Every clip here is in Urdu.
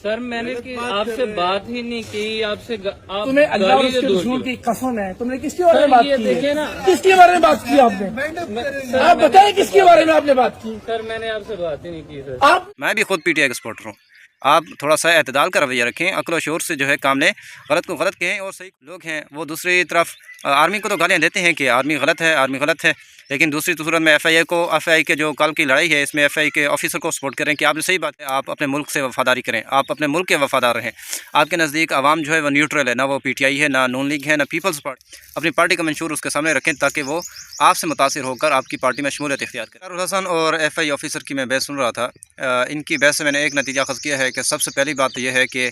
سر میں نے آپ سے بات ہی نہیں کی، آپ سے تمہیں اللہ اور اس کے رسول کی قسم ہے، تم نے کس کے بارے میں بات کی ہے؟ کس کے بارے میں بات کی آپ نے؟ آپ بتائیں کس کے بارے میں آپ نے بات کی؟ سر میں نے آپ سے بات ہی نہیں کی سر۔ آپ میں بھی خود پی ٹی آئی کا سپورٹر ہوں۔ آپ تھوڑا سا اعتدال کا رویہ رکھیں، عقل و شعور سے جو ہے کام لیں، غلط کو غلط کہیں اور صحیح لوگ ہیں وہ دوسری طرف آرمی کو تو گالیاں دیتے ہیں کہ آرمی غلط ہے، آرمی غلط ہے، لیکن دوسری صورت میں ایف آئی اے کے جو کل کی لڑائی ہے اس میں ایف آئی کے آفیسر کو سپورٹ کریں کہ آپ نے صحیح بات ہے، آپ اپنے ملک سے وفاداری کریں، آپ اپنے ملک کے وفادار رہیں۔ آپ کے نزدیک عوام جو ہے وہ نیوٹرل ہے، نہ وہ پی ٹی آئی ہے، نہ نون لیگ ہے، نہ پیپلز پارٹی۔ اپنی پارٹی کا منشور اس کے سامنے رکھیں تاکہ وہ آپ سے متاثر ہو کر آپ کی پارٹی میں شمولیت اختیار کریں۔ اقرار الحسن اور ایف آئی آفیسر کی میں بحث سن رہا تھا، ان کی بحث سے میں نے ایک نتیجہ اخذ کیا ہے کہ سب سے پہلی بات یہ ہے کہ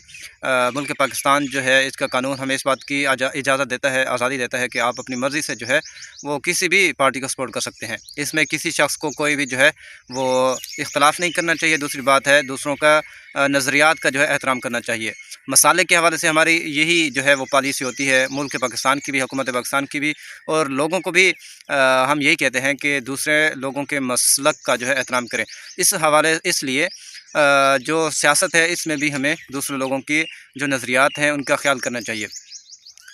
ملک پاکستان جو ہے اس کا قانون ہمیں اس بات کی اجازت دیتا ہے، آزادی دیتا ہے کہ آپ اپنی مرضی سے جو ہے وہ کسی بھی پارٹی کو سپورٹ کر سکتے ہیں۔ اس میں کسی شخص کو کوئی بھی جو ہے وہ اختلاف نہیں کرنا چاہیے۔ دوسری بات ہے دوسروں کا نظریات کا جو ہے احترام کرنا چاہیے۔ مسالے کے حوالے سے ہماری یہی جو ہے وہ پالیسی ہوتی ہے، ملک پاکستان کی بھی، حکومت پاکستان کی بھی، اور لوگوں کو بھی ہم یہی کہتے ہیں کہ دوسرے لوگوں کے مسلک کا جو ہے احترام کریں۔ اس لیے جو سیاست ہے اس میں بھی ہمیں دوسرے لوگوں کی جو نظریات ہیں ان کا خیال کرنا چاہیے۔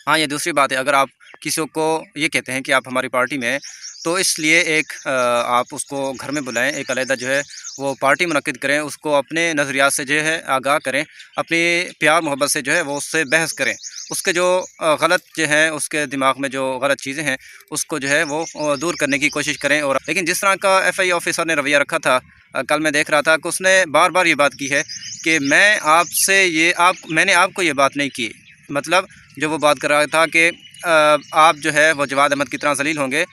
ہاں یہ دوسری بات ہے، اگر آپ کسی کو یہ کہتے ہیں کہ آپ ہماری پارٹی میں ہیں تو اس لیے ایک آپ اس کو گھر میں بلائیں، ایک علیحدہ جو ہے وہ پارٹی منعقد کریں، اس کو اپنے نظریات سے جو ہے آگاہ کریں، اپنی پیار محبت سے جو ہے وہ اس سے بحث کریں، اس کے جو غلط جو ہے اس کے دماغ میں جو غلط چیزیں ہیں اس کو جو ہے وہ دور کرنے کی کوشش کریں۔ اور لیکن جس طرح کا ایف آئی آفیسر نے رویہ رکھا تھا، کل میں دیکھ رہا تھا کہ اس نے بار بار یہ بات کی ہے کہ میں نے آپ کو یہ بات نہیں کی، مطلب جو وہ بات کر رہا تھا کہ آپ جو ہے وہ جواد احمد کی طرح ذلیل ہوں گے،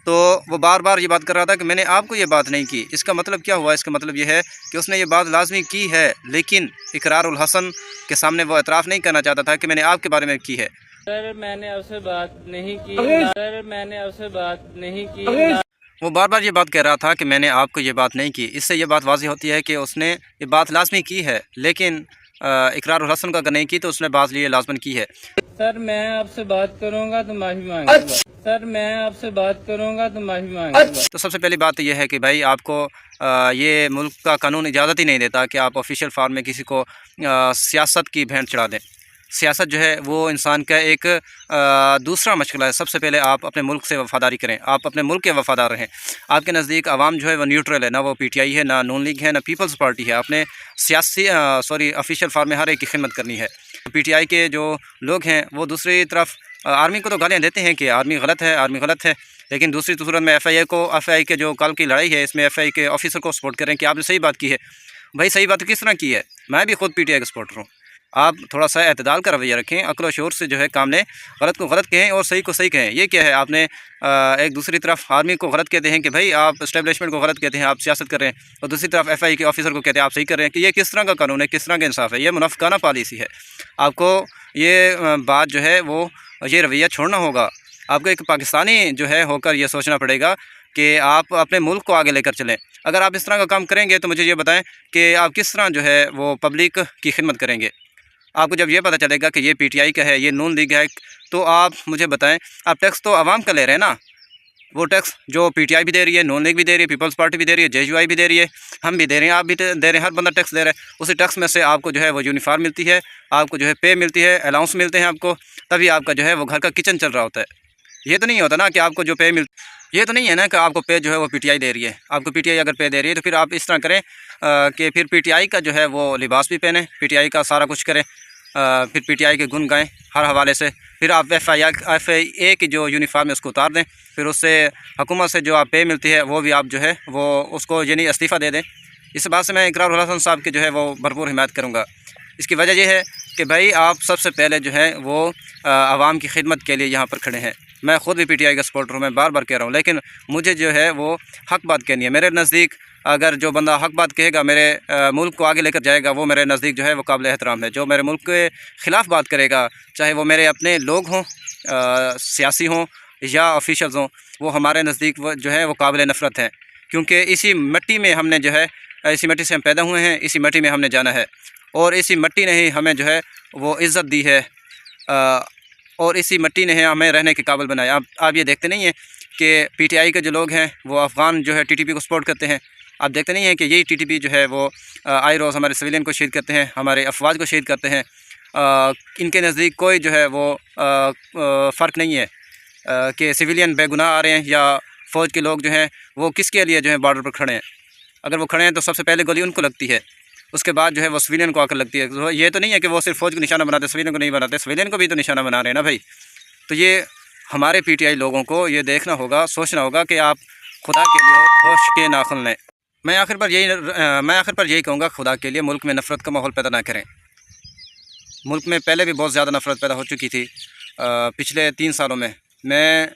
تو وہ بار بار یہ بات کر رہا تھا کہ میں نے آپ کو یہ بات نہیں کی۔ اس کا مطلب کیا ہوا؟ اس کا مطلب یہ ہے کہ اس نے یہ بات لازمی کی ہے، لیکن اقرار الحسن کے سامنے وہ اعتراف نہیں کرنا چاہتا تھا کہ میں نے آپ کے بارے میں کی ہے۔ سر میں نے آپ سے بات نہیں کی، سر میں نے آپ سے بات نہیں کی۔ وہ بار بار یہ بات کہہ رہا تھا کہ میں نے آپ کو یہ بات نہیں کی۔ اس سے یہ بات واضح ہوتی ہے کہ اس نے یہ بات لازمی کی ہے، لیکن اقرار الحسن کا اگر نہیں کی تو اس نے بات لیے لازمن کی ہے۔ سر میں آپ سے بات کروں گا تو معافی مانگوں گا۔ سر میں آپ سے بات کروں گا تو معافی مانگوں گا۔ تو سب سے پہلی بات یہ ہے کہ بھائی آپ کو یہ ملک کا قانون اجازت ہی نہیں دیتا کہ آپ آفیشیل فارم میں کسی کو سیاست کی بھینٹ چڑھا دیں۔ سیاست جو ہے وہ انسان کا ایک دوسرا مشغلہ ہے۔ سب سے پہلے آپ اپنے ملک سے وفاداری کریں، آپ اپنے ملک کے وفادار رہیں۔ آپ کے نزدیک عوام جو ہے وہ نیوٹرل ہے، نہ وہ پی ٹی آئی ہے، نہ نون لیگ ہے، نہ پیپلز پارٹی ہے۔ آپ نے آفیشیل فارم میں ہر ایک کی خدمت کرنی ہے۔ پی ٹی آئی کے جو لوگ ہیں وہ دوسری طرف آرمی کو تو گالیاں دیتے ہیں کہ آرمی غلط ہے، آرمی غلط ہے، لیکن دوسری صورت میں ایف آئی اے کے جو کل کی لڑائی ہے اس میں ایف آئی کے آفیسر کو سپورٹ کریں کہ آپ نے صحیح بات کی ہے۔ بھائی صحیح بات کس طرح کی ہے؟ میں بھی خود پی ٹی آئی کا سپورٹر ہوں۔ آپ تھوڑا سا اعتدال کا رویہ رکھیں، عقل و شعور سے جو ہے کام لیں، غلط کو غلط کہیں اور صحیح کو صحیح کہیں۔ یہ کیا ہے؟ آپ نے ایک دوسری طرف آرمی کو غلط کہتے ہیں کہ بھائی آپ اسٹیبلشمنٹ کو غلط کہتے ہیں، آپ سیاست کر رہے ہیں، اور دوسری طرف ایف آئی کے آفیسر کو کہتے ہیں آپ صحیح کر رہے ہیں کہ یہ کس طرح کا قانون ہے، کس طرح کا انصاف ہے؟ یہ منافقانہ پالیسی ہے۔ آپ کو یہ بات جو ہے وہ یہ رویہ چھوڑنا ہوگا۔ آپ کو ایک پاکستانی جو ہے ہو کر یہ سوچنا پڑے گا کہ آپ اپنے ملک کو آگے لے کر چلیں۔ اگر آپ اس طرح کا کام کریں گے تو مجھے یہ بتائیں کہ آپ کس طرح جو ہے وہ پبلک کی خدمت کریں گے۔ آپ کو جب یہ پتہ چلے گا کہ یہ پی ٹی آئی کا ہے، یہ نون لیگ ہے، تو آپ مجھے بتائیں، آپ ٹیکس تو عوام کا لے رہے ہیں نا، وہ ٹیکس جو پی ٹی آئی بھی دے رہی ہے، نون لیگ بھی دے رہی ہے، پیپلز پارٹی بھی دے رہی ہے، جے یو آئی بھی دے رہی ہے، ہم بھی دے رہے ہیں، آپ بھی دے رہے ہیں، ہر بندہ ٹیکس دے رہا ہے۔ اسی ٹیکس میں سے آپ کو جو ہے وہ یونیفارم ملتی ہے، آپ کو جو ہے پے ملتی ہے، الاؤنس ملتے ہیں آپ کو، تبھی آپ کا جو ہے وہ گھر کا کچن چل رہا ہوتا ہے۔ یہ تو نہیں ہوتا نا کہ آپ کو جو پے یہ تو نہیں ہے نا کہ آپ کو پے جو ہے وہ پی ٹی آئی دے رہی ہے۔ آپ کو پی ٹی آئی اگر پے دے رہی ہے تو پھر آپ اس طرح کریں کہ پھر پی ٹی آئی کا جو ہے وہ لباس بھی پہنیں، پی ٹی آئی کا سارا کچھ کریں، پھر پی ٹی آئی کے گن گائیں ہر حوالے سے، پھر آپ ایف آئی اے کی جو یونیفارم ہے اس کو اتار دیں، پھر اس سے حکومت سے جو آپ پے ملتی ہے وہ بھی آپ جو ہے وہ اس کو یعنی استعفیٰ دے دیں۔ اس بات سے میں اقرار الحسن صاحب کی جو ہے وہ بھرپور حمایت کروں گا۔ اس کی وجہ یہ ہے کہ بھائی آپ سب سے پہلے جو ہے وہ عوام کی خدمت کے لیے یہاں پر کھڑے ہیں۔ میں خود بھی پی ٹی آئی کا سپورٹر ہوں، میں بار بار کہہ رہا ہوں، لیکن مجھے جو ہے وہ حق بات کہنی ہے۔ میرے نزدیک اگر جو بندہ حق بات کہے گا، میرے ملک کو آگے لے کر جائے گا، وہ میرے نزدیک جو ہے وہ قابل احترام ہے۔ جو میرے ملک کے خلاف بات کرے گا، چاہے وہ میرے اپنے لوگ ہوں، سیاسی ہوں یا آفیشلز ہوں، وہ ہمارے نزدیک وہ جو ہے وہ قابل نفرت ہیں، کیونکہ اسی مٹی میں ہم نے جو ہے اسی مٹی سے ہم پیدا ہوئے ہیں، اسی مٹی میں ہم نے جانا ہے، اور اسی مٹی نے ہی ہمیں جو ہے وہ عزت دی ہے، اور اسی مٹی نے ہمیں رہنے کے قابل بنایا۔ آپ یہ دیکھتے نہیں ہیں کہ پی ٹی آئی کے جو لوگ ہیں وہ افغان جو ہے ٹی ٹی پی کو سپورٹ کرتے ہیں، آپ دیکھتے نہیں ہیں کہ یہی TTP جو ہے وہ آئے روز ہمارے سویلین کو شہید کرتے ہیں، ہمارے افواج کو شہید کرتے ہیں۔ ان کے نزدیک کوئی جو ہے وہ فرق نہیں ہے کہ سویلین بے گناہ آ رہے ہیں یا فوج کے لوگ جو ہیں وہ کس کے لیے جو ہے بارڈر پر کھڑے ہیں۔ اگر وہ کھڑے ہیں تو سب سے پہلے گولی ان کو لگتی ہے، اس کے بعد جو ہے وہ سویلین کو آ کر لگتی ہے۔ یہ تو نہیں ہے کہ وہ صرف فوج کو نشانہ بناتے، سویلین کو نہیں بناتے، سویلین کو بھی تو نشانہ بنا رہے ہیں نا بھائی۔ تو یہ ہمارے PTI لوگوں کو یہ دیکھنا ہوگا، سوچنا ہوگا کہ آپ خدا کے لیے ہوش کے ناخن لیں۔ میں آخر پر یہی کہوں گا، خدا کے لیے ملک میں نفرت کا ماحول پیدا نہ کریں۔ ملک میں پہلے بھی بہت زیادہ نفرت پیدا ہو چکی تھی پچھلے 3 سالوں میں۔ میں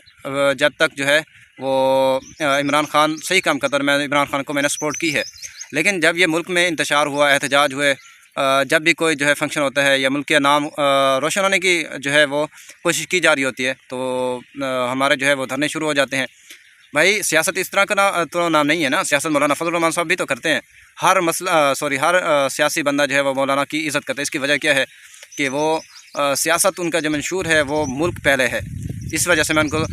جب تک جو ہے وہ عمران خان صحیح کام کرتا ہے، میں عمران خان کو میں نے سپورٹ کی ہے، لیکن جب یہ ملک میں انتشار ہوا، احتجاج ہوئے، جب بھی کوئی جو ہے فنکشن ہوتا ہے یا ملک کے نام روشن ہونے کی جو ہے وہ کوشش کی جا رہی ہوتی ہے تو ہمارے جو ہے وہ دھرنے شروع ہو جاتے ہیں۔ بھائی سیاست اس طرح کا تو نام نہیں ہے نا، سیاست مولانا فضل الرحمان صاحب بھی تو کرتے ہیں۔ ہر ہر سیاسی بندہ جو ہے وہ مولانا کی عزت کرتا ہے۔ اس کی وجہ کیا ہے کہ وہ سیاست ان کا جو منشور ہے وہ ملک پہلے ہے، اس وجہ سے میں ان کو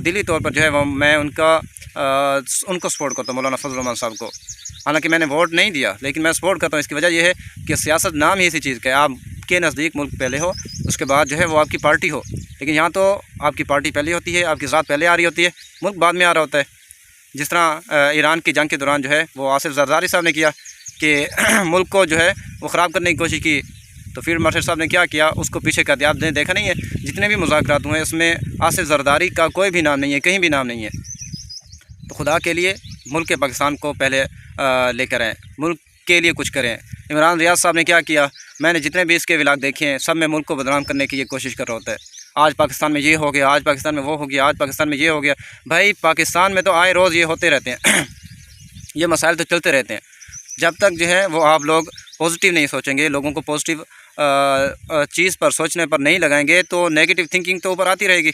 دلی طور پر جو ہے وہ میں ان کو سپورٹ کرتا ہوں، مولانا فضل الرحمان صاحب کو۔ حالانکہ میں نے ووٹ نہیں دیا لیکن میں سپورٹ کرتا ہوں۔ اس کی وجہ یہ ہے کہ سیاست نام ہی اسی چیز کا ہے، آپ کے نزدیک ملک پہلے ہو، اس کے بعد جو ہے وہ آپ کی پارٹی ہو، لیکن یہاں تو آپ کی پارٹی پہلے ہوتی ہے، آپ کی ذات پہلے آ رہی ہوتی ہے، ملک بعد میں آ رہا ہوتا ہے۔ جس طرح ایران کی جنگ کے دوران جو ہے وہ آصف زرداری صاحب نے کیا کہ ملک کو جو ہے وہ خراب کرنے کی کوشش کی، تو فیلڈ مارشل صاحب نے کیا اس کو پیچھے کر دیا۔ آپ نے دیکھا نہیں ہے جتنے بھی مذاکرات ہوئے اس میں آصف زرداری کا کوئی بھی نام نہیں ہے، کہیں بھی نام نہیں ہے۔ تو خدا کے لیے ملک پاکستان کو پہلے لے کر آئیں، ملک کے لیے کچھ کریں۔ عمران ریاض صاحب نے کیا، میں نے جتنے بھی اس کے ولاگ دیکھے ہیں سب میں ملک کو بدنام کرنے کی یہ کوشش کر رہا ہوتا ہے۔ آج پاکستان میں یہ ہو گیا، آج پاکستان میں وہ ہو گیا، آج پاکستان میں یہ ہو گیا۔ بھائی پاکستان میں تو آئے روز یہ ہوتے رہتے ہیں یہ مسائل تو چلتے رہتے ہیں۔ جب تک جو ہے وہ آپ لوگ پازیٹیو نہیں سوچیں گے، لوگوں کو پازیٹیو چیز پر سوچنے پر نہیں لگائیں گے تو نیگیٹو تھنکنگ تو اوپر آتی رہے گی۔